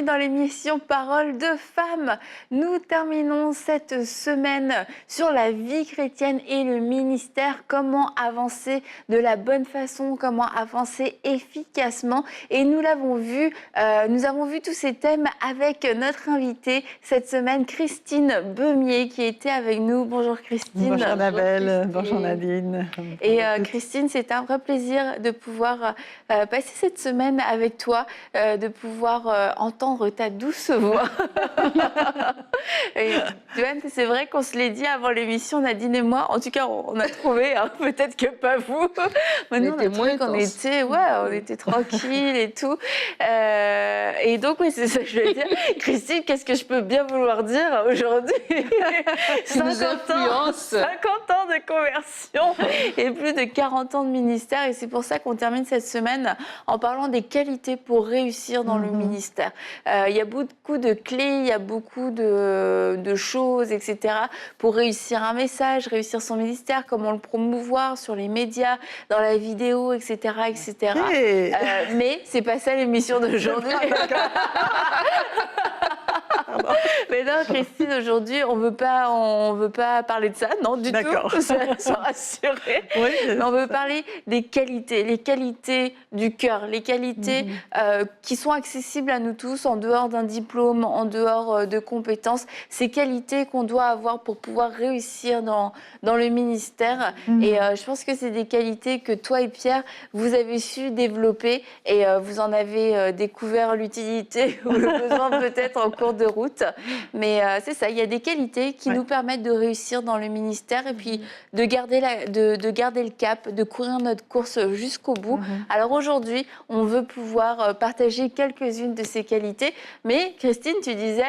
bienvenue dans l'émission Parole de femmes. Nous terminons cette semaine sur la vie chrétienne et le ministère, comment avancer de la bonne façon, comment avancer efficacement. Et nous l'avons vu, nous avons vu tous ces thèmes avec notre invitée cette semaine, Christine Beumier, qui était avec nous. Bonjour Christine. Bonjour Annabelle, bonjour Nadine. Et Christine, c'est un vrai plaisir de pouvoir passer cette semaine avec toi, de pouvoir entendre ta douce voix. Et, c'est vrai qu'on se l'est dit avant l'émission, Nadine et moi. En tout cas, on a trouvé, hein, peut-être que pas vous. Maintenant, on a trouvé qu'on était, on était tranquille et tout. Et donc, oui, c'est ça que je veux dire. Christine, qu'est-ce que je peux bien vouloir dire aujourd'hui? 50 ans de conversion et plus de 40 ans de ministère. Et c'est pour ça qu'on termine cette semaine en parlant des qualités pour réussir dans le ministère. Il y a beaucoup de clés, il y a beaucoup de choses, etc. pour réussir un message, réussir son ministère, comment le promouvoir sur les médias, dans la vidéo, etc. etc. Hey. Mais c'est pas ça l'émission d'aujourd'hui. Mais non, Christine, aujourd'hui, on veut pas parler de ça, non, du tout, sois rassurée. Oui, mais on veut parler des qualités, les qualités du cœur, les qualités qui sont accessibles à nous tous, en dehors d'un diplôme, en dehors de compétences, ces qualités qu'on doit avoir pour pouvoir réussir dans le ministère. Et je pense que c'est des qualités que toi et Pierre, vous avez su développer et vous en avez découvert l'utilité ou le besoin peut-être en cours de route. Mais c'est ça, il y a des qualités qui nous permettent de réussir dans le ministère et puis de garder, de garder le cap, de courir notre course jusqu'au bout. Alors aujourd'hui, on veut pouvoir partager quelques-unes de ces qualités. Mais Christine, tu disais,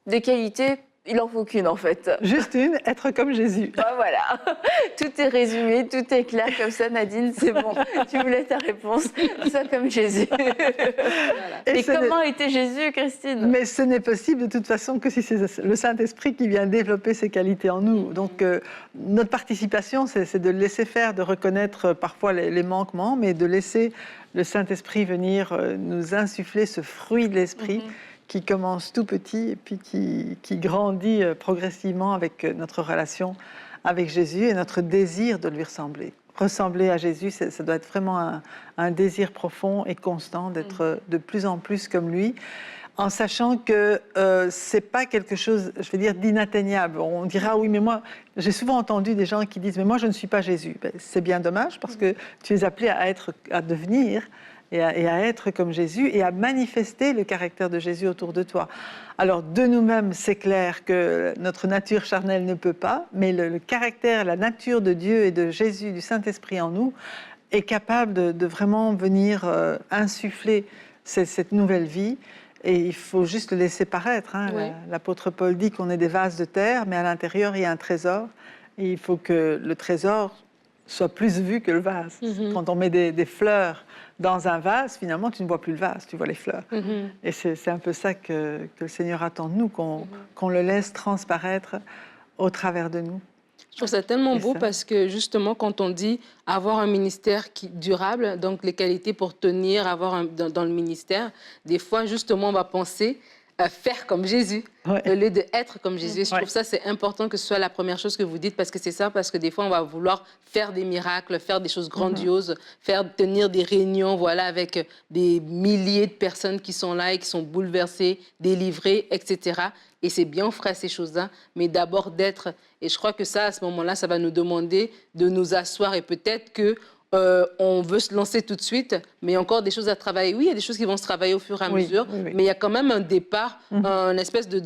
des qualités, il n'en faut qu'une en fait. Juste une, être comme Jésus. Ben voilà, tout est résumé, tout est clair comme ça, Nadine, c'est bon. Tu voulais ta réponse, sois comme Jésus. Voilà. Et comment était Jésus, Christine? Mais ce n'est possible de toute façon que si c'est le Saint-Esprit qui vient développer ces qualités en nous. Donc notre participation, c'est de le laisser faire, de reconnaître parfois les manquements, mais de laisser le Saint-Esprit venir nous insuffler ce fruit de l'Esprit. Qui commence tout petit et puis qui grandit progressivement avec notre relation avec Jésus et notre désir de lui ressembler. Ressembler à Jésus, ça doit être vraiment un désir profond et constant d'être de plus en plus comme lui, en sachant que c'est pas quelque chose, je veux dire, d'inatteignable. On dira, oui, mais moi, j'ai souvent entendu des gens qui disent, mais moi, je ne suis pas Jésus. Ben, c'est bien dommage parce que tu es appelé à devenir et à être comme Jésus et à manifester le caractère de Jésus autour de toi. Alors, de nous-mêmes, c'est clair que notre nature charnelle ne peut pas, mais le caractère, la nature de Dieu et de Jésus, du Saint-Esprit en nous, est capable de vraiment venir insuffler cette nouvelle vie. Et il faut juste le laisser paraître. Hein. Oui. L'apôtre Paul dit qu'on est des vases de terre, mais à l'intérieur, il y a un trésor. Et il faut que le trésor soit plus vu que le vase. Quand on met des fleurs dans un vase, finalement, tu ne vois plus le vase, tu vois les fleurs. Et c'est un peu ça que le Seigneur attend de nous, qu'on le laisse transparaître au travers de nous. Je trouve ça tellement beau parce que, justement, quand on dit avoir un ministère durable, donc les qualités pour tenir, dans le ministère, des fois, justement, on va penser faire comme Jésus, au lieu d'être comme Jésus. Je trouve ça, c'est important que ce soit la première chose que vous dites, parce que c'est ça, parce que des fois, on va vouloir faire des miracles, faire des choses grandioses, tenir des réunions, voilà, avec des milliers de personnes qui sont là et qui sont bouleversées, délivrées, etc. Et c'est bien, on fera ces choses-là, mais d'abord d'être. Et je crois que ça, à ce moment-là, ça va nous demander de nous asseoir et peut-être que on veut se lancer tout de suite, mais il y a encore des choses à travailler. Oui, il y a des choses qui vont se travailler au fur et à mesure, mais il y a quand même un départ, une espèce de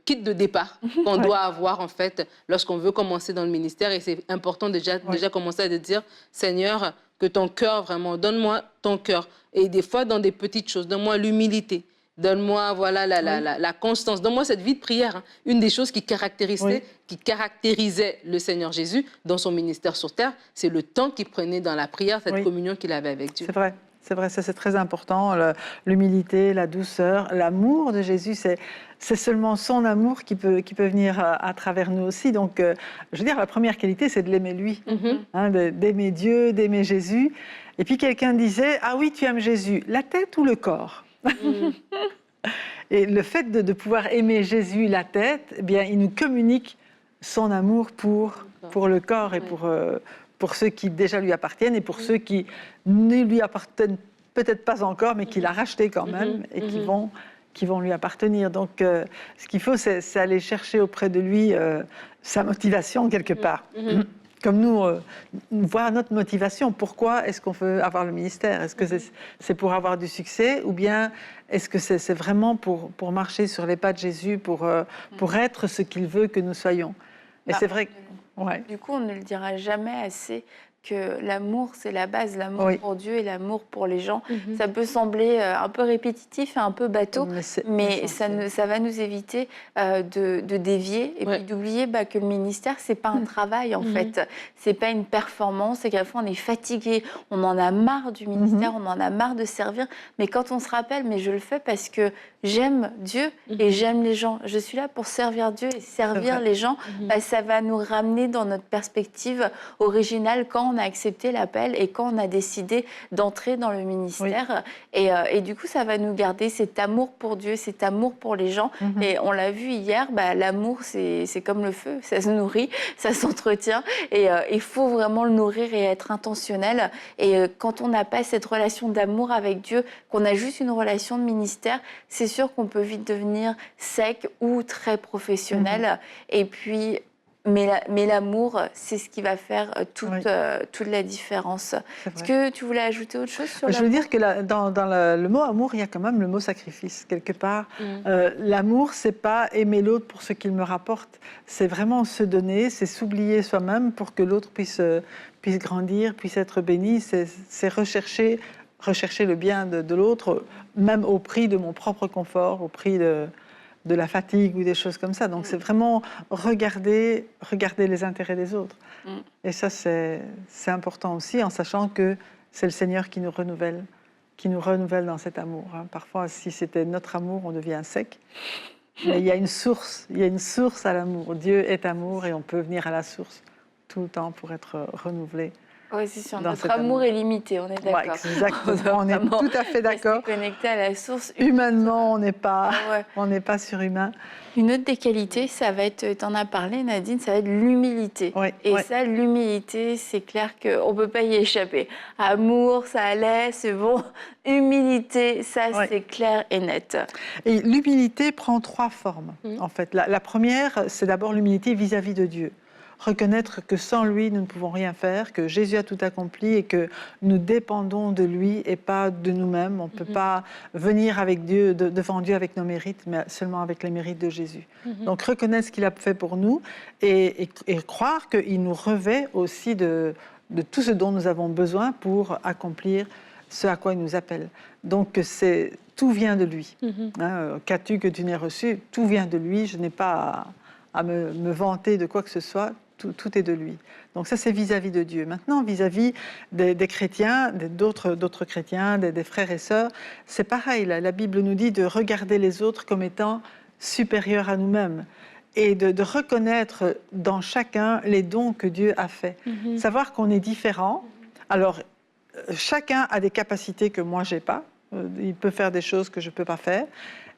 kit de départ qu'on doit avoir, en fait, lorsqu'on veut commencer dans le ministère. Et c'est important déjà commencer à dire, Seigneur, que ton cœur, vraiment, donne-moi ton cœur. Et des fois, dans des petites choses, donne-moi l'humilité. Donne-moi la constance. Donne-moi cette vie de prière. Hein. Une des choses qui caractérisait le Seigneur Jésus dans son ministère sur terre, c'est le temps qu'il prenait dans la prière, cette communion qu'il avait avec Dieu. C'est vrai. C'est vrai, ça c'est très important. L'humilité, la douceur, l'amour de Jésus, c'est seulement son amour qui peut venir à travers nous aussi. Donc, je veux dire, la première qualité, c'est de l'aimer lui, d'aimer Dieu, d'aimer Jésus. Et puis quelqu'un disait, ah oui, tu aimes Jésus, la tête ou le corps? Et le fait de pouvoir aimer Jésus, la tête, eh bien, il nous communique son amour pour le corps et pour ceux qui déjà lui appartiennent et pour ceux qui ne lui appartiennent peut-être pas encore, mais qui l'a racheté quand même et qui vont lui appartenir. Donc, ce qu'il faut, c'est aller chercher auprès de lui sa motivation quelque part. Comme nous, voir notre motivation. Pourquoi est-ce qu'on veut avoir le ministère? Est-ce que c'est pour avoir du succès ou bien est-ce que c'est vraiment pour marcher sur les pas de Jésus, pour être ce qu'il veut que nous soyons? Et c'est vrai. Du coup, on ne le dira jamais assez que l'amour, c'est la base, l'amour pour Dieu et l'amour pour les gens. Ça peut sembler un peu répétitif et un peu bateau, mais ça va nous éviter de dévier et puis d'oublier que le ministère, c'est pas un travail en fait, c'est pas une performance, c'est qu'à la fois on est fatigué, on en a marre du ministère, on en a marre de servir, mais quand on se rappelle, mais je le fais parce que j'aime Dieu et j'aime les gens, je suis là pour servir Dieu et servir les gens, ça va nous ramener dans notre perspective originale quand on a accepté l'appel et quand on a décidé d'entrer dans le ministère. Et du coup, ça va nous garder cet amour pour Dieu, cet amour pour les gens. Et on l'a vu hier, l'amour, c'est comme le feu, ça se nourrit, ça s'entretient. Et il faut vraiment le nourrir et être intentionnel. Et quand on n'a pas cette relation d'amour avec Dieu, qu'on a juste une relation de ministère, c'est sûr qu'on peut vite devenir sec ou très professionnel. Et puis... Mais l'amour, c'est ce qui va faire toute la différence. Est-ce que tu voulais ajouter autre chose sur l'amour? Je veux dire que dans le mot amour, il y a quand même le mot sacrifice, quelque part. L'amour, c'est pas aimer l'autre pour ce qu'il me rapporte. C'est vraiment se donner, c'est s'oublier soi-même pour que l'autre puisse grandir, puisse être béni. C'est rechercher le bien de l'autre, même au prix de mon propre confort, au prix de la fatigue ou des choses comme ça. Donc c'est vraiment regarder les intérêts des autres. Et ça, c'est important aussi, en sachant que c'est le Seigneur qui nous renouvelle dans cet amour. Parfois, si c'était notre amour, on devient sec. Mais il y a une source à l'amour. Dieu est amour et on peut venir à la source tout le temps pour être renouvelé. Oui, c'est sûr. Notre amour est limité, on est d'accord. Ouais, exactement, on est tout à fait d'accord. Connecté à la source. Humainement, on n'est pas surhumain. Une autre des qualités, ça va être, tu en as parlé Nadine, ça va être l'humilité. Ça, l'humilité, c'est clair qu'on ne peut pas y échapper. Amour, ça allait, c'est bon. Humilité, ça, c'est clair et net. Et l'humilité prend 3 formes, en fait. La première, c'est d'abord l'humilité vis-à-vis de Dieu. Reconnaître que sans lui, nous ne pouvons rien faire, que Jésus a tout accompli et que nous dépendons de lui et pas de nous-mêmes. On ne peut pas venir avec Dieu, devant Dieu avec nos mérites, mais seulement avec les mérites de Jésus. Donc reconnaître ce qu'il a fait pour nous et croire qu'il nous revêt aussi de tout ce dont nous avons besoin pour accomplir ce à quoi il nous appelle. Donc tout vient de lui. Qu'as-tu que tu n'aies reçu? Tout vient de lui. Je n'ai pas à me vanter de quoi que ce soit. Tout est de lui. Donc ça, c'est vis-à-vis de Dieu. Maintenant, vis-à-vis des chrétiens, d'autres chrétiens, des frères et sœurs, c'est pareil. La Bible nous dit de regarder les autres comme étant supérieurs à nous-mêmes et de reconnaître dans chacun les dons que Dieu a faits. Savoir qu'on est différents. Alors, chacun a des capacités que moi, je n'ai pas. Il peut faire des choses que je ne peux pas faire.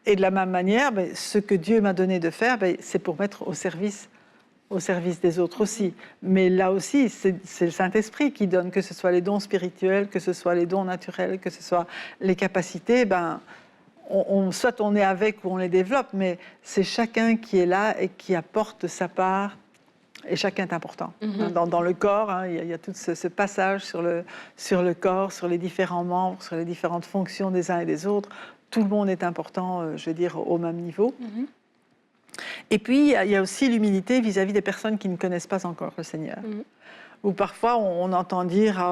Et de la même manière, ce que Dieu m'a donné de faire, c'est pour mettre au service des autres aussi. Mais là aussi, c'est le Saint-Esprit qui donne, que ce soit les dons spirituels, que ce soit les dons naturels, que ce soit les capacités, soit on est avec ou on les développe, mais c'est chacun qui est là et qui apporte sa part, et chacun est important. Dans le corps, il y a tout ce passage sur le corps, sur les différents membres, sur les différentes fonctions des uns et des autres. Tout le monde est important, je veux dire, au même niveau. Et puis, il y a aussi l'humilité vis-à-vis des personnes qui ne connaissent pas encore le Seigneur. Où parfois, on entend dire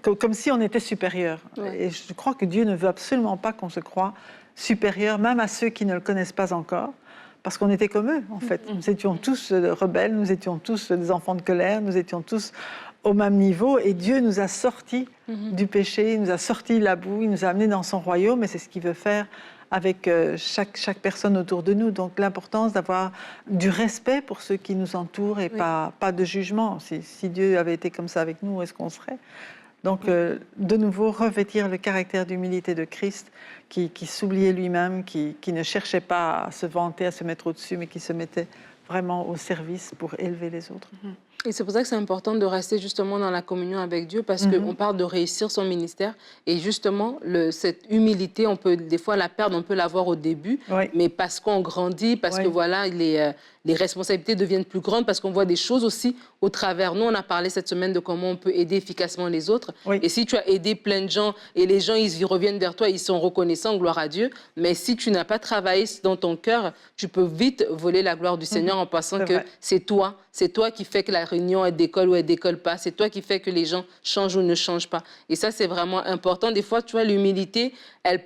comme si on était supérieur. Et je crois que Dieu ne veut absolument pas qu'on se croie supérieur, même à ceux qui ne le connaissent pas encore. Parce qu'on était comme eux, en fait. Nous étions tous rebelles, nous étions tous des enfants de colère, nous étions tous au même niveau. Et Dieu nous a sortis du péché, il nous a sortis de la boue, il nous a amenés dans son royaume. Et c'est ce qu'il veut faire avec chaque personne autour de nous. Donc l'importance d'avoir du respect pour ceux qui nous entourent et pas de jugement. Si Dieu avait été comme ça avec nous, où est-ce qu'on serait? Donc de nouveau, revêtir le caractère d'humilité de Christ, qui s'oubliait lui-même, qui ne cherchait pas à se vanter, à se mettre au-dessus, mais qui se mettait vraiment au service pour élever les autres. Et c'est pour ça que c'est important de rester justement dans la communion avec Dieu, parce qu'on parle de réussir son ministère. Et justement, cette humilité, on peut des fois la perdre, on peut l'avoir au début, mais parce qu'on grandit, parce que voilà, les responsabilités deviennent plus grandes, parce qu'on voit des choses aussi au travers. Nous, on a parlé cette semaine de comment on peut aider efficacement les autres. Et si tu as aidé plein de gens et les gens, ils reviennent vers toi, ils sont reconnaissants, gloire à Dieu. Mais si tu n'as pas travaillé dans ton cœur, tu peux vite voler la gloire du Seigneur en pensant que c'est toi qui fais que la réunion, elle décolle ou elle décolle pas. C'est toi qui fais que les gens changent ou ne changent pas. Et ça, c'est vraiment important. Des fois, tu vois, l'humilité,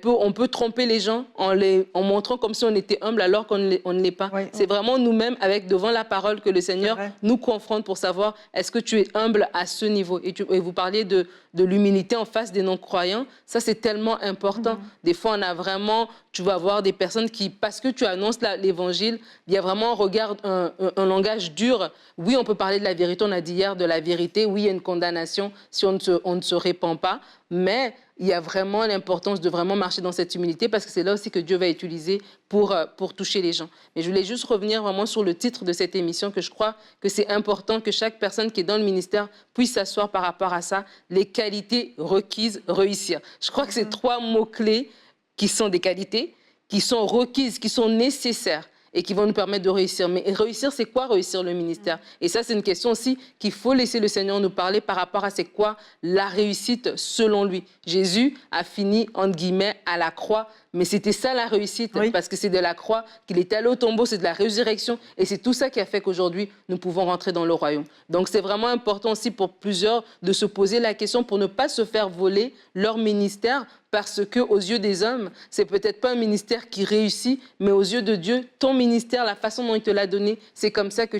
on peut tromper les gens en montrant comme si on était humble alors qu'on ne l'est pas. C'est vraiment nous-mêmes, devant la parole, que le Seigneur nous confronte pour savoir est-ce que tu es humble à ce niveau. Et vous parliez de l'humilité en face des non-croyants. Ça, c'est tellement important. Des fois, on a vraiment, tu vas voir des personnes qui, parce que tu annonces l'évangile, il y a vraiment un langage dur. Oui, on peut parler de la vérité, on a dit hier de la vérité. Oui, il y a une condamnation si on ne se répand pas. Mais il y a vraiment l'importance de vraiment marcher dans cette humilité, parce que c'est là aussi que Dieu va utiliser pour toucher les gens. Mais je voulais juste revenir vraiment sur le titre de cette émission, que je crois que c'est important que chaque personne qui est dans le ministère puisse s'asseoir par rapport à ça. Les qualités requises, réussir. Je crois que c'est 3 mots-clés qui sont des qualités, qui sont requises, qui sont nécessaires et qui vont nous permettre de réussir. Mais réussir, c'est quoi réussir le ministère? Et ça, c'est une question aussi qu'il faut laisser le Seigneur nous parler par rapport à c'est quoi la réussite selon lui. Jésus a fini, entre guillemets, à la croix, mais c'était ça la réussite, parce que c'est de la croix qu'il est allé au tombeau, c'est de la résurrection, et c'est tout ça qui a fait qu'aujourd'hui, nous pouvons rentrer dans le royaume. Donc c'est vraiment important aussi pour plusieurs de se poser la question pour ne pas se faire voler leur ministère, parce que aux yeux des hommes, c'est peut-être pas un ministère qui réussit, mais aux yeux de Dieu, ton ministère, la façon dont il te l'a donné, c'est comme ça que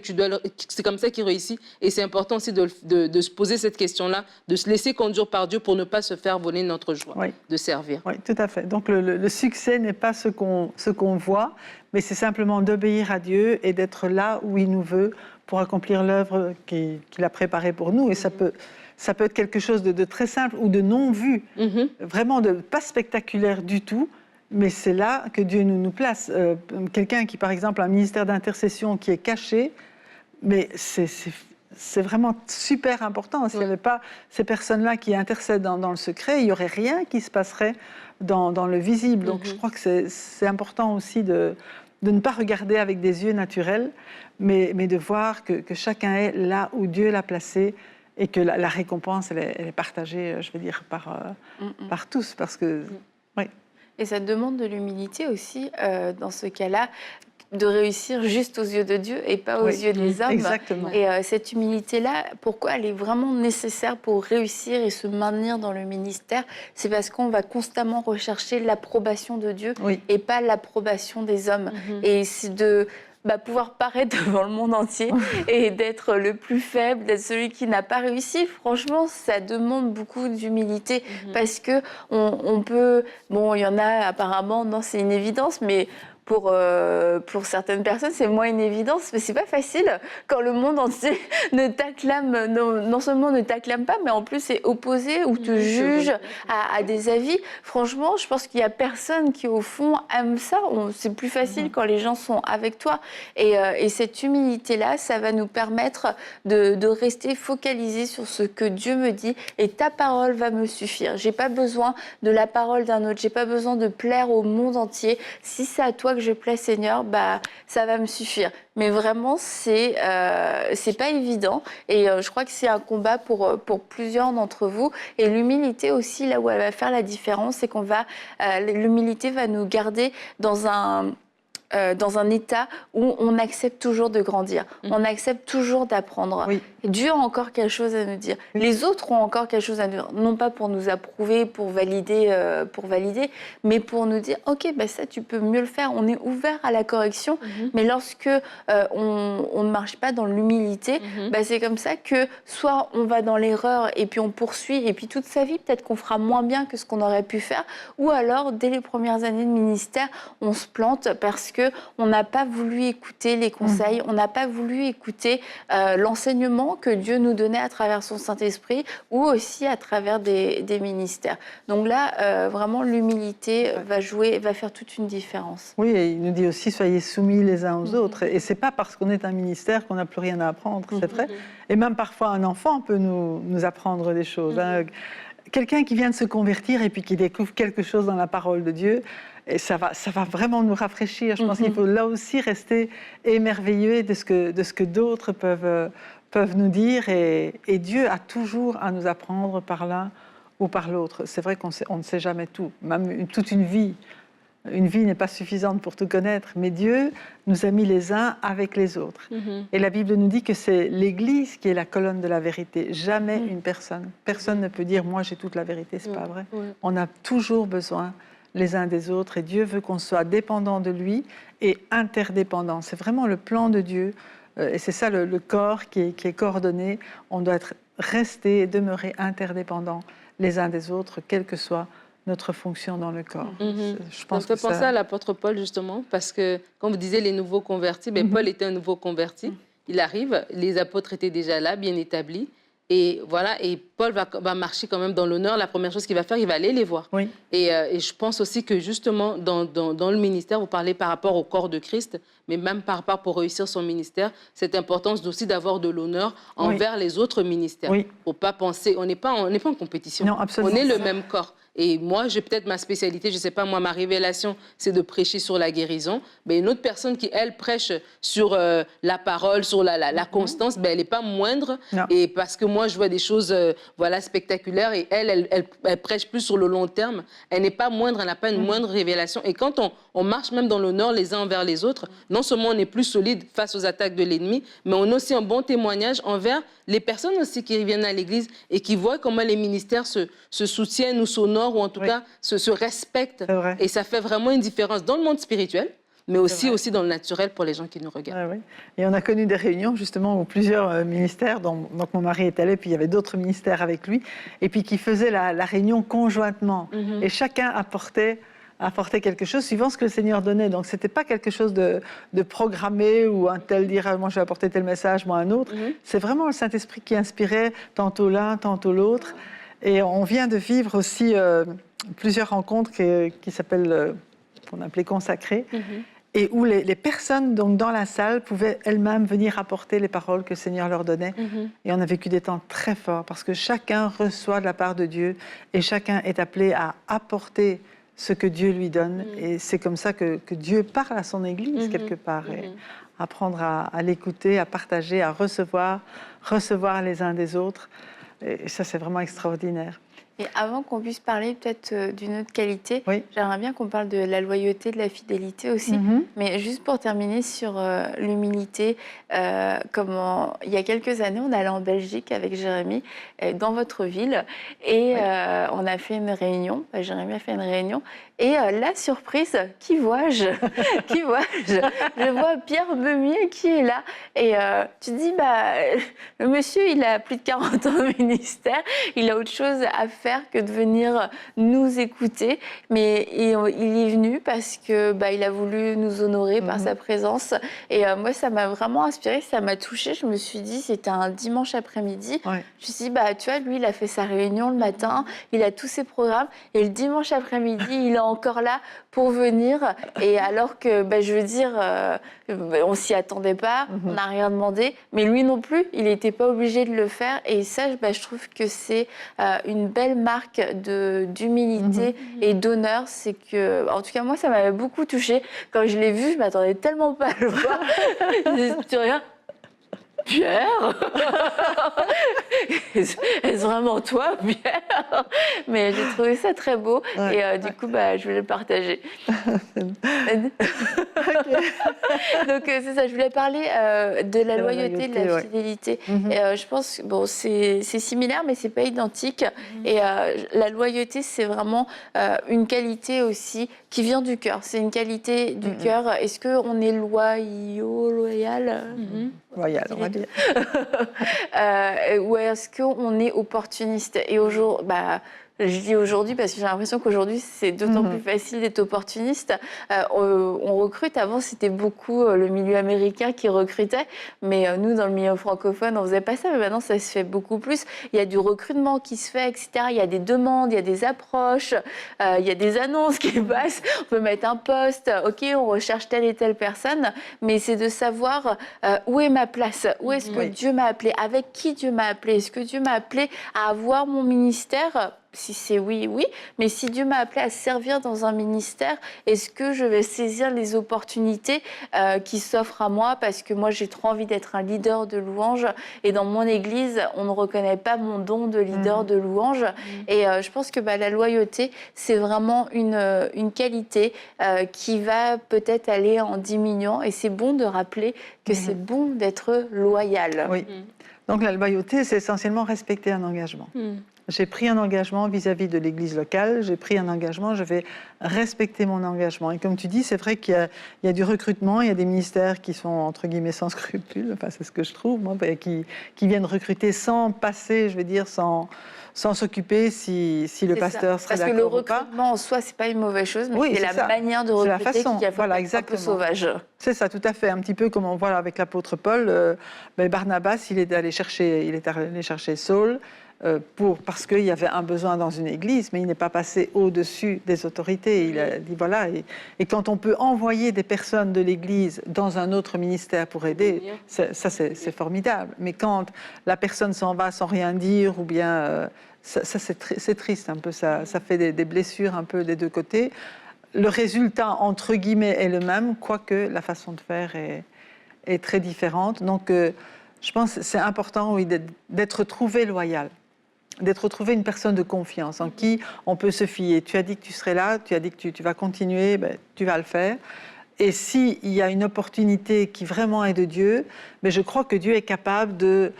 c'est comme ça qu'il réussit. Et c'est important aussi de se poser cette question-là, de se laisser conduire par Dieu pour ne pas se faire voler notre joie de servir. Oui, tout à fait. Donc le succès n'est pas ce qu'on voit, mais c'est simplement d'obéir à Dieu et d'être là où il nous veut pour accomplir l'œuvre qu'il a préparée pour nous. Et ça peut être quelque chose de très simple ou de non vu, vraiment pas spectaculaire du tout, mais c'est là que Dieu nous place. Quelqu'un qui, par exemple, a un ministère d'intercession qui est caché, mais c'est vraiment super important. S'il n'y avait pas ces personnes-là qui intercèdent dans le secret, il n'y aurait rien qui se passerait dans le visible. Donc je crois que c'est important aussi de ne pas regarder avec des yeux naturels, mais de voir que chacun est là où Dieu l'a placé, et que la récompense, elle est partagée, je veux dire, par tous. Parce que, Et ça demande de l'humilité aussi, dans ce cas-là, de réussir juste aux yeux de Dieu et pas aux yeux des hommes. Exactement. Et cette humilité-là, pourquoi elle est vraiment nécessaire pour réussir et se maintenir dans le ministère? C'est parce qu'on va constamment rechercher l'approbation de Dieu et pas l'approbation des hommes. Et c'est de pouvoir paraître devant le monde entier et d'être le plus faible, d'être celui qui n'a pas réussi. Franchement, ça demande beaucoup d'humilité parce que on peut... Bon, il y en a apparemment, non, c'est une évidence, mais... Pour certaines personnes, c'est moins une évidence, mais c'est pas facile quand le monde entier ne t'acclame, non seulement ne t'acclame pas, mais en plus est opposé ou te juge à des avis. Franchement, je pense qu'il y a personne qui, au fond, aime ça. C'est plus facile quand les gens sont avec toi. Et cette humilité-là, ça va nous permettre de rester focalisés sur ce que Dieu me dit. Et ta parole va me suffire. J'ai pas besoin de la parole d'un autre. J'ai pas besoin de plaire au monde entier. Si c'est à toi que je plais, Seigneur, ça va me suffire. Mais vraiment, c'est pas évident. Et je crois que c'est un combat pour plusieurs d'entre vous. Et l'humilité aussi, là où elle va faire la différence, c'est l'humilité va nous garder dans dans un état où on accepte toujours de grandir, on accepte toujours d'apprendre. Oui. Dieu a encore quelque chose à nous dire. Oui. Les autres ont encore quelque chose à nous dire, non pas pour nous approuver, pour valider, mais pour nous dire, ok, bah ça tu peux mieux le faire. On est ouvert à la correction, mais lorsque on ne marche pas dans l'humilité, bah, c'est comme ça que soit on va dans l'erreur et puis on poursuit, et puis toute sa vie peut-être qu'on fera moins bien que ce qu'on aurait pu faire, ou alors dès les premières années de ministère, on se plante parce qu'on n'a pas voulu écouter les conseils, on n'a pas voulu écouter l'enseignement que Dieu nous donnait à travers son Saint-Esprit ou aussi à travers des ministères. Donc là, vraiment, l'humilité va faire toute une différence. Oui, et il nous dit aussi, soyez soumis les uns aux autres. Et ce n'est pas parce qu'on est un ministère qu'on n'a plus rien à apprendre, c'est vrai. Et même parfois, un enfant peut nous apprendre des choses. Hein. Quelqu'un qui vient de se convertir et puis qui découvre quelque chose dans la parole de Dieu, et ça va vraiment nous rafraîchir. Je pense qu'il faut là aussi rester émerveillé de ce que d'autres peuvent nous dire. Et Dieu a toujours à nous apprendre par l'un ou par l'autre. C'est vrai qu'on ne sait jamais tout, même toute une vie. Une vie n'est pas suffisante pour tout connaître, mais Dieu nous a mis les uns avec les autres. Et la Bible nous dit que c'est l'Église qui est la colonne de la vérité, jamais une personne. Personne ne peut dire « moi j'ai toute la vérité », c'est pas vrai. On a toujours besoin les uns des autres et Dieu veut qu'on soit dépendant de lui et interdépendant. C'est vraiment le plan de Dieu et c'est ça le corps qui est coordonné. On doit rester et demeurer interdépendants les uns des autres, quelle que soit notre fonction dans le corps. Je pense que ça... penser à l'apôtre Paul, justement, parce que, comme vous disiez, les nouveaux convertis, Paul était un nouveau converti. Il arrive, les apôtres étaient déjà là, bien établis. Et voilà, et Paul va marcher quand même dans l'honneur. La première chose qu'il va faire, il va aller les voir. Oui. Et je pense aussi que justement, dans le ministère, vous parlez par rapport au corps de Christ, mais même par rapport pour réussir son ministère, cette importance aussi d'avoir de l'honneur envers les autres ministères. Il ne faut pas penser, on n'est pas en compétition. Non, absolument. On est le même corps. Et moi, j'ai peut-être ma spécialité, je ne sais pas, moi, ma révélation, c'est de prêcher sur la guérison. Mais une autre personne qui, elle, prêche sur la parole, sur la constance, elle n'est pas moindre. Non. Et parce que moi, je vois des choses spectaculaires et elle prêche plus sur le long terme. Elle n'est pas moindre, elle n'a pas une moindre révélation. Et quand on marche même dans l'honneur les uns envers les autres, non seulement on est plus solide face aux attaques de l'ennemi, mais on a aussi un bon témoignage envers les personnes aussi qui viennent à l'Église et qui voient comment les ministères se soutiennent ou s'honorent ou en tout cas se respectent. Et ça fait vraiment une différence dans le monde spirituel, mais aussi dans le naturel pour les gens qui nous regardent. Et on a connu des réunions justement où plusieurs ministères, donc mon mari est allé, puis il y avait d'autres ministères avec lui, et puis qui faisaient la réunion conjointement. Et chacun apportait quelque chose suivant ce que le Seigneur donnait. Donc, ce n'était pas quelque chose de programmé où un tel dirait « moi, je vais apporter tel message, moi, un autre ». C'est vraiment le Saint-Esprit qui inspirait tantôt l'un, tantôt l'autre. Et on vient de vivre aussi plusieurs rencontres qui s'appellent, qu'on appelait consacrées, et où les personnes donc, dans la salle pouvaient elles-mêmes venir apporter les paroles que le Seigneur leur donnait. Et on a vécu des temps très forts parce que chacun reçoit de la part de Dieu et chacun est appelé à apporter ce que Dieu lui donne. Et c'est comme ça que Dieu parle à son Église, quelque part. Et apprendre à l'écouter, à partager, à recevoir les uns des autres. Et ça, c'est vraiment extraordinaire. Et avant qu'on puisse parler peut-être d'une autre qualité, j'aimerais bien qu'on parle de la loyauté, de la fidélité aussi. Mais juste pour terminer sur l'humilité, il y a quelques années, on allait en Belgique avec Jérémy, dans votre ville, et on a fait une réunion. Jérémy a fait une réunion. Et la surprise, qui vois-je? Je vois Pierre Beumier qui est là. Et tu te dis, le monsieur, il a plus de 40 ans de ministère, il a autre chose à faire que de venir nous écouter. Mais il est venu parce que il a voulu nous honorer par sa présence. Et moi, ça m'a vraiment inspirée, ça m'a touchée. Je me suis dit, c'était un dimanche après-midi. Je me suis dit, tu vois, lui, il a fait sa réunion le matin, il a tous ses programmes. Et le dimanche après-midi, il est encore là pour venir. Et alors que, je veux dire, on s'y attendait pas, on n'a rien demandé. Mais lui non plus, il n'était pas obligé de le faire. Et ça, je trouve que c'est une belle marque d'humilité et d'honneur. C'est que, en tout cas, moi, ça m'avait beaucoup touchée. Quand je l'ai vu, je m'attendais tellement pas à le voir. Tu regardes. Pierre, est-ce vraiment toi, Pierre? Mais j'ai trouvé ça très beau et du coup, je voulais le partager. Donc c'est ça, je voulais parler de la loyauté, de la fidélité. Et, je pense que c'est similaire, mais c'est pas identique. Et la loyauté, c'est vraiment une qualité aussi qui vient du cœur. C'est une qualité du cœur. Est-ce qu'on est loyal? Loyal, on va dire. Ou est-ce qu'on est opportuniste? Et aujourd'hui, je dis aujourd'hui parce que j'ai l'impression qu'aujourd'hui, c'est d'autant plus facile d'être opportuniste. On recrute. Avant, c'était beaucoup le milieu américain qui recrutait. Mais nous, dans le milieu francophone, on ne faisait pas ça. Mais maintenant, ça se fait beaucoup plus. Il y a du recrutement qui se fait, etc. Il y a des demandes, il y a des approches, il y a des annonces qui passent. On peut mettre un poste. OK, on recherche telle et telle personne. Mais c'est de savoir où est ma place, où est-ce que Dieu m'a appelé, avec qui Dieu m'a appelé. Est-ce que Dieu m'a appelé à avoir mon ministère? Si c'est oui, oui. Mais si Dieu m'a appelé à servir dans un ministère, est-ce que je vais saisir les opportunités qui s'offrent à moi? Parce que moi, j'ai trop envie d'être un leader de louange. Et dans mon église, on ne reconnaît pas mon don de leader de louange. Et je pense que la loyauté, c'est vraiment une qualité qui va peut-être aller en diminuant. Et c'est bon de rappeler que c'est bon d'être loyal. Oui. Donc la loyauté, c'est essentiellement respecter un engagement. J'ai pris un engagement vis-à-vis de l'église locale, j'ai pris un engagement, je vais respecter mon engagement. Et comme tu dis, c'est vrai qu'il y a du recrutement, il y a des ministères qui sont, entre guillemets, sans scrupules, enfin c'est ce que je trouve, moi, qui viennent recruter sans passer, je vais dire, sans s'occuper si le pasteur serait d'accord ou pas. Parce que le recrutement en soi, c'est pas une mauvaise chose, mais c'est la manière de recruter qui a fait un peu sauvage. C'est ça, tout à fait. Un petit peu comme on voit avec l'apôtre Paul, Barnabas, il est allé chercher Saul, parce qu'il y avait un besoin dans une église, mais il n'est pas passé au-dessus des autorités. Il a dit voilà. Et quand on peut envoyer des personnes de l'église dans un autre ministère pour aider, ça c'est formidable. Mais quand la personne s'en va sans rien dire, ou bien c'est triste un peu. Ça fait des blessures un peu des deux côtés. Le résultat entre guillemets est le même, quoique la façon de faire est très différente. Donc je pense que c'est important, oui, d'être trouvé loyal. D'être trouvé une personne de confiance en qui on peut se fier. Tu as dit que tu serais là, tu as dit que tu vas continuer, tu vas le faire. Et s'il y a une opportunité qui vraiment est de Dieu, je crois que Dieu est capable de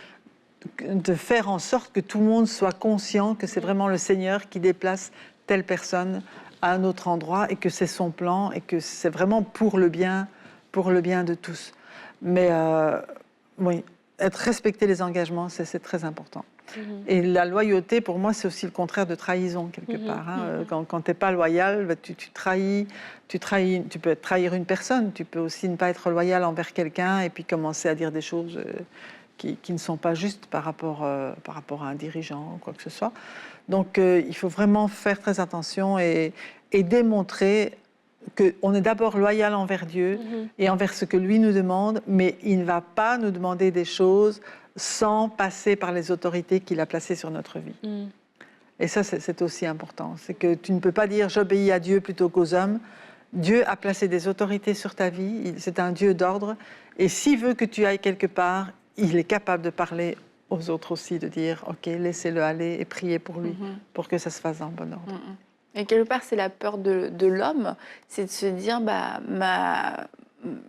faire en sorte que tout le monde soit conscient que c'est vraiment le Seigneur qui déplace telle personne à un autre endroit et que c'est son plan et que c'est vraiment pour le bien de tous. Mais oui, respecter les engagements, c'est très important. Et la loyauté, pour moi, c'est aussi le contraire de trahison, quelque part. Quand tu n'es pas loyal, tu trahis, tu peux trahir une personne, tu peux aussi ne pas être loyal envers quelqu'un et puis commencer à dire des choses qui ne sont pas justes par rapport à un dirigeant ou quoi que ce soit. Donc, il faut vraiment faire très attention et démontrer qu'on est d'abord loyal envers Dieu et envers ce que lui nous demande, mais il ne va pas nous demander des choses sans passer par les autorités qu'il a placées sur notre vie. Et ça, c'est aussi important. C'est que tu ne peux pas dire « j'obéis à Dieu plutôt qu'aux hommes ». Dieu a placé des autorités sur ta vie, c'est un Dieu d'ordre. Et s'il veut que tu ailles quelque part, il est capable de parler aux autres aussi, de dire « ok, laissez-le aller et priez pour lui, pour que ça se fasse en bon ordre ». Et quelque part, c'est la peur de l'homme, c'est de se dire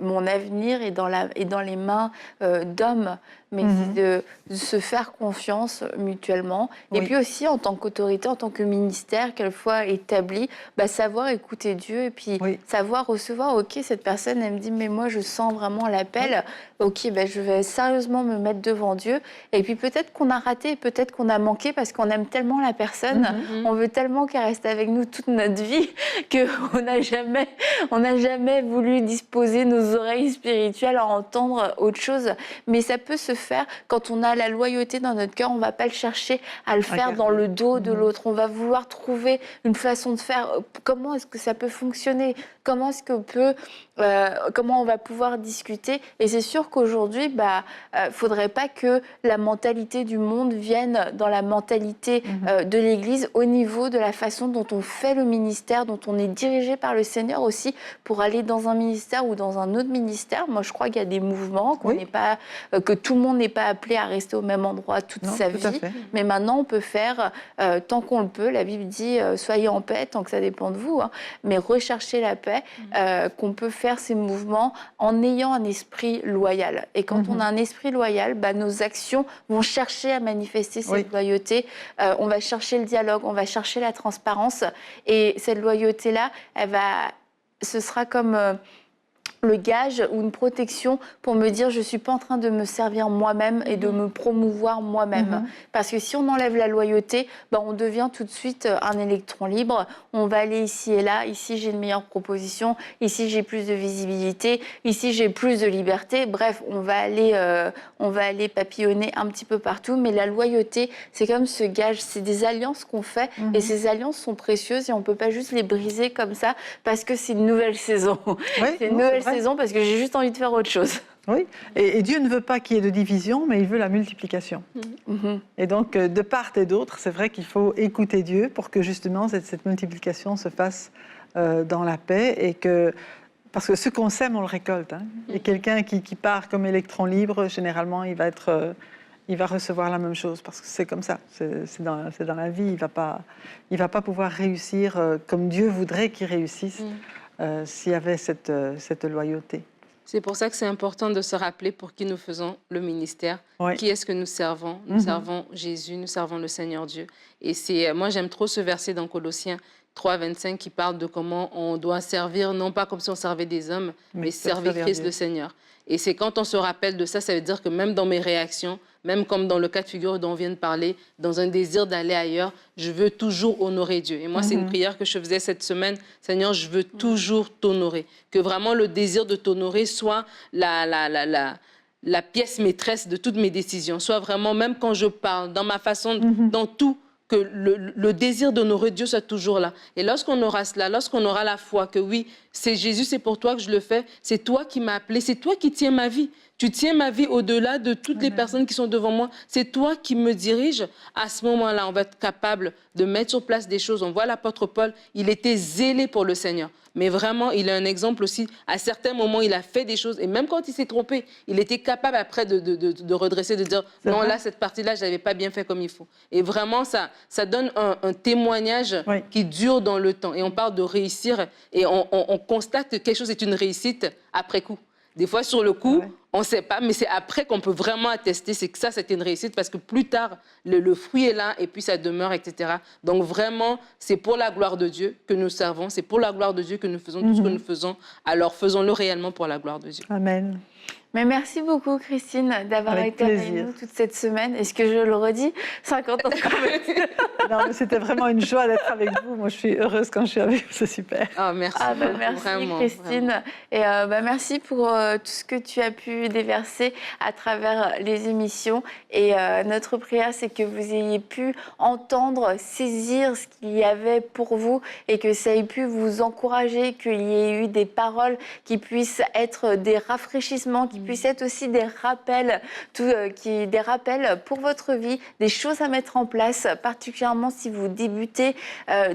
mon avenir est dans les mains d'hommes, mais c'est de se faire confiance mutuellement. Et puis aussi, en tant qu'autorité, en tant que ministère, quelquefois établi, savoir écouter Dieu et puis savoir recevoir, ok, cette personne, elle me dit, mais moi, je sens vraiment l'appel, ok, je vais sérieusement me mettre devant Dieu. Et puis peut-être qu'on a raté, peut-être qu'on a manqué parce qu'on aime tellement la personne, on veut tellement qu'elle reste avec nous toute notre vie qu'on n'a jamais voulu disposer nos oreilles spirituelles à entendre autre chose. Mais ça peut se faire quand on a la loyauté dans notre cœur. On ne va pas le chercher à le faire dans le dos de l'autre. On va vouloir trouver une façon de faire. Comment est-ce que ça peut fonctionner? Comment on va pouvoir discuter? Et c'est sûr qu'aujourd'hui, faudrait pas que la mentalité du monde vienne dans la mentalité de l'Église au niveau de la façon dont on fait le ministère, dont on est dirigé par le Seigneur aussi pour aller dans un ministère ou dans dans un autre ministère. Moi, je crois qu'il y a des mouvements, que tout le monde n'est pas appelé à rester au même endroit toute sa vie. Mais maintenant, on peut faire, tant qu'on le peut, la Bible dit « soyez en paix », tant que ça dépend de vous, hein, mais rechercher la paix, qu'on peut faire ces mouvements en ayant un esprit loyal. Et quand on a un esprit loyal, nos actions vont chercher à manifester cette loyauté. On va chercher le dialogue, on va chercher la transparence. Et cette loyauté-là, ce sera comme le gage ou une protection pour me dire je ne suis pas en train de me servir moi-même et de me promouvoir moi-même. Parce que si on enlève la loyauté, on devient tout de suite un électron libre. On va aller ici et là. Ici, j'ai une meilleure proposition. Ici, j'ai plus de visibilité. Ici, j'ai plus de liberté. Bref, on va aller papillonner un petit peu partout. Mais la loyauté, c'est comme ce gage. C'est des alliances qu'on fait et ces alliances sont précieuses et on ne peut pas juste les briser comme ça parce que c'est une nouvelle saison. C'est une nouvelle saison parce que j'ai juste envie de faire autre chose. Oui, et Dieu ne veut pas qu'il y ait de division, mais il veut la multiplication. Et donc, de part et d'autre, c'est vrai qu'il faut écouter Dieu pour que justement cette multiplication se fasse dans la paix et que... Parce que ce qu'on sème, on le récolte. Hein. Et quelqu'un qui part comme électron libre, généralement, il va recevoir la même chose parce que c'est comme ça, c'est dans la vie. Il va pas pouvoir réussir comme Dieu voudrait qu'il réussisse s'il y avait cette loyauté. C'est pour ça que c'est important de se rappeler pour qui nous faisons le ministère. Qui est-ce que nous servons? Nous servons Jésus, nous servons le Seigneur Dieu. Et moi, j'aime trop ce verset dans Colossiens 3,25 qui parle de comment on doit servir, non pas comme si on servait des hommes, mais servir Christ le Seigneur. Et c'est quand on se rappelle de ça, ça veut dire que même dans mes réactions, même comme dans le cas de figure dont on vient de parler, dans un désir d'aller ailleurs, je veux toujours honorer Dieu. Et moi, c'est une prière que je faisais cette semaine. Seigneur, je veux toujours t'honorer. Que vraiment le désir de t'honorer soit la pièce maîtresse de toutes mes décisions. Soit vraiment, même quand je parle, dans ma façon, dans tout, que le désir d'honorer Dieu soit toujours là. Et lorsqu'on aura cela, lorsqu'on aura la foi que oui, c'est Jésus, c'est pour toi que je le fais, c'est toi qui m'as appelé, c'est toi qui tiens ma vie. Tu tiens ma vie au-delà de toutes les personnes qui sont devant moi. C'est toi qui me dirige. À ce moment-là, on va être capable de mettre sur place des choses. On voit l'apôtre Paul, il était zélé pour le Seigneur. Mais vraiment, il a un exemple aussi. À certains moments, il a fait des choses. Et même quand il s'est trompé, il était capable après de redresser, de dire « Non, là, cette partie-là, je ne l'avais pas bien fait comme il faut. » Et vraiment, ça donne un témoignage qui dure dans le temps. Et on parle de réussir. Et on constate que quelque chose est une réussite après coup. Des fois, sur le coup, on ne sait pas, mais c'est après qu'on peut vraiment attester, c'est que ça, c'était une réussite, parce que plus tard, le fruit est là, et puis ça demeure, etc. Donc vraiment, c'est pour la gloire de Dieu que nous servons, c'est pour la gloire de Dieu que nous faisons tout ce que nous faisons, alors faisons-le réellement pour la gloire de Dieu. Amen. Mais merci beaucoup, Christine, d'avoir été avec nous toute cette semaine. Est-ce que je le redis 50 ans de conversion. Non, mais c'était vraiment une joie d'être avec vous. Moi, je suis heureuse quand je suis avec vous, c'est super. Oh, merci. Merci, vraiment, Christine. Vraiment. Et merci pour tout ce que tu as pu déverser à travers les émissions. Et notre prière, c'est que vous ayez pu entendre, saisir ce qu'il y avait pour vous et que ça ait pu vous encourager, qu'il y ait eu des paroles qui puissent être des rafraîchissements, qui puissent être aussi des rappels, des rappels pour votre vie, des choses à mettre en place, particulièrement si vous débutez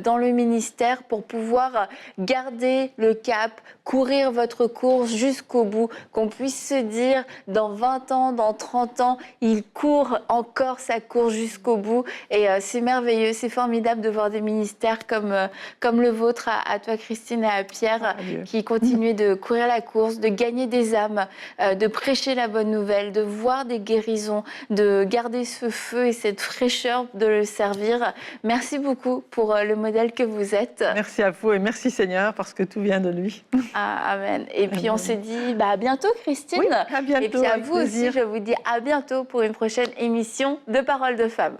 dans le ministère, pour pouvoir garder le cap, courir votre course jusqu'au bout, qu'on puisse se dire dans 20 ans, dans 30 ans, il court encore sa course jusqu'au bout. Et c'est merveilleux, c'est formidable de voir des ministères comme le vôtre, à toi Christine et à Pierre, qui continuent de courir la course, de gagner des âmes, de prêcher la bonne nouvelle, de voir des guérisons, de garder ce feu et cette fraîcheur de le servir. Merci beaucoup pour le modèle que vous êtes. Merci à vous et merci Seigneur parce que tout vient de lui. Amen. Et puis on se dit à bientôt Christine. Oui, à bientôt. Et puis à vous aussi, je vous dis à bientôt pour une prochaine émission de Paroles de Femmes.